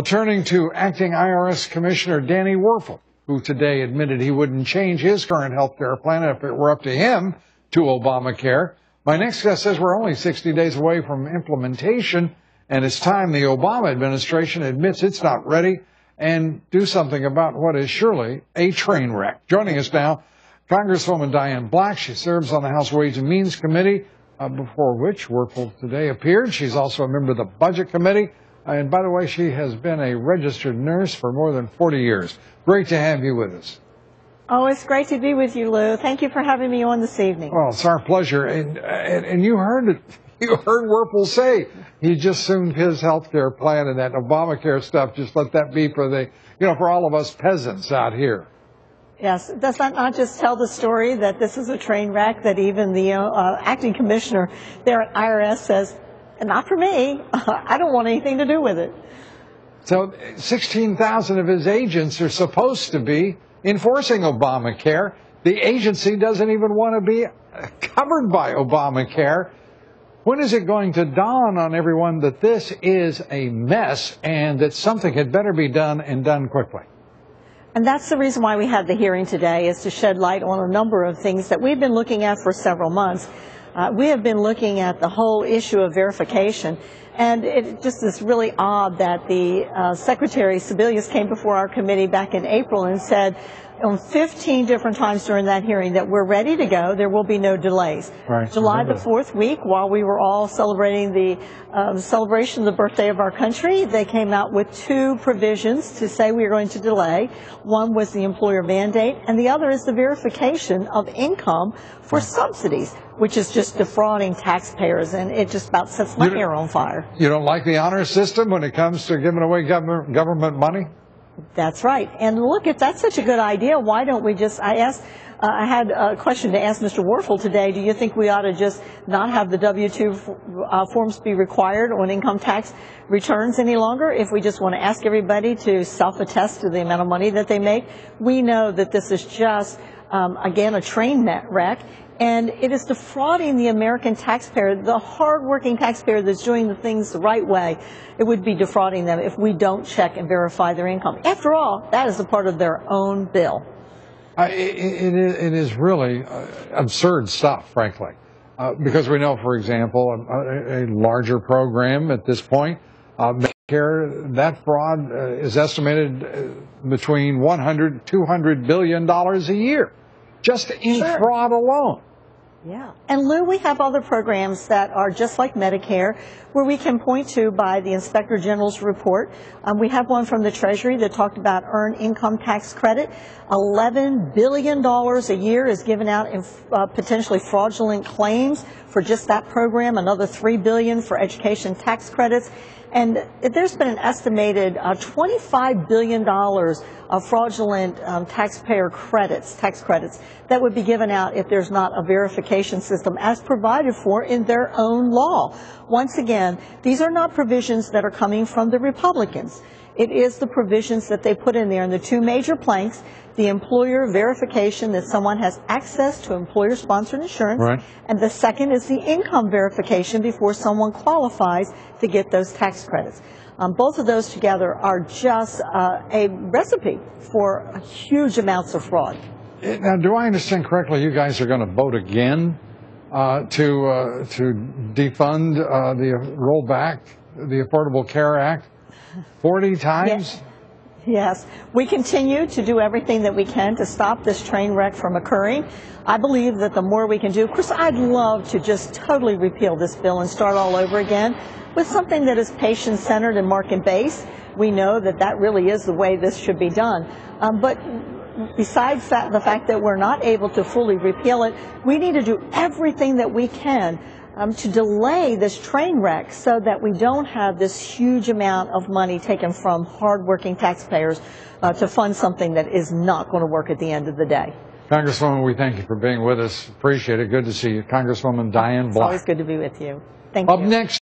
turning to acting IRS Commissioner Danny Werfel, who today admitted he wouldn't change his current health care plan if it were up to him to Obamacare. My next guest says we're only 60 days away from implementation, and it's time the Obama administration admits it's not ready and do something about what is surely a train wreck. Joining us now, Congresswoman Diane Black. She serves on the House Ways and Means Committee, before which Werfel today appeared. She's also a member of the Budget Committee. And by the way, she has been a registered nurse for more than 40 years. Great to have you with us. Oh, it's great to be with you, Lou. Thank you for having me on this evening. Well, it's our pleasure. And you heard it. You heard Werfel say he just assumed his health care plan and that Obamacare stuff. Just let that be for the, for all of us peasants out here. Yes, does that not just tell the story that this is a train wreck, that even the acting commissioner there at IRS says, not for me, I don't want anything to do with it. So 16,000 of his agents are supposed to be enforcing Obamacare. The agency doesn't even want to be covered by Obamacare. When is it going to dawn on everyone that this is a mess and that something had better be done and done quickly? And that's the reason why we had the hearing today, is to shed light on a number of things that we've been looking at for several months. We have been looking at the whole issue of verification, and it just is really odd that the Secretary Sebelius came before our committee back in April and said on 15 different times during that hearing that we're ready to go, there will be no delays. Right. July the 4th week, while we were all celebrating the celebration of the birthday of our country, they came out with two provisions to say we are going to delay. One was the employer mandate, and the other is the verification of income for subsidies, which is just defrauding taxpayers, and it just about sets my hair on fire. You don't like the honor system when it comes to giving away government money? That's right. And look, if that's such a good idea, why don't we just, I had a question to ask Mr. Werfel today. Do you think we ought to just not have the W-2 forms be required on income tax returns any longer? If we just want to ask everybody to self-attest to the amount of money that they make? We know that this is just, again, a train wreck. And it is defrauding the American taxpayer, the hardworking taxpayer that's doing the things the right way. It would be defrauding them if we don't check and verify their income. After all, that is a part of their own bill. It is really absurd stuff, frankly, because we know, for example, a larger program at this point, Medicare, that fraud is estimated between $100 to $200 billion a year, just in fraud alone. Yeah. And Lou, we have other programs that are just like Medicare, where we can point to by the Inspector General's report. We have one from the Treasury that talked about earned income tax credit. $11 billion a year is given out in potentially fraudulent claims for just that program, another $3 billion for education tax credits. And there's been an estimated $25 billion of fraudulent taxpayer credits, tax credits, that would be given out if there's not a verification system as provided for in their own law. Once again, these are not provisions that are coming from the Republicans. It is the provisions that they put in there in the two major planks: the employer verification that someone has access to employer-sponsored insurance, right, and the second is the income verification before someone qualifies to get those tax credits. Both of those together are just a recipe for huge amounts of fraud. Now, do I understand correctly, you guys are going to vote again to defund roll back the Affordable Care Act 40 times? Yes, we continue to do everything that we can to stop this train wreck from occurring. I believe that the more we can do, of course, I'd love to just totally repeal this bill and start all over again with something that is patient-centered and market-based. We know that that really is the way this should be done. But besides the fact that we're not able to fully repeal it, we need to do everything that we can to delay this train wreck so that we don't have this huge amount of money taken from hardworking taxpayers to fund something that is not going to work at the end of the day. Congresswoman, we thank you for being with us. Appreciate it. Good to see you. Congresswoman Diane Black. It's always good to be with you. Thank you. Up next.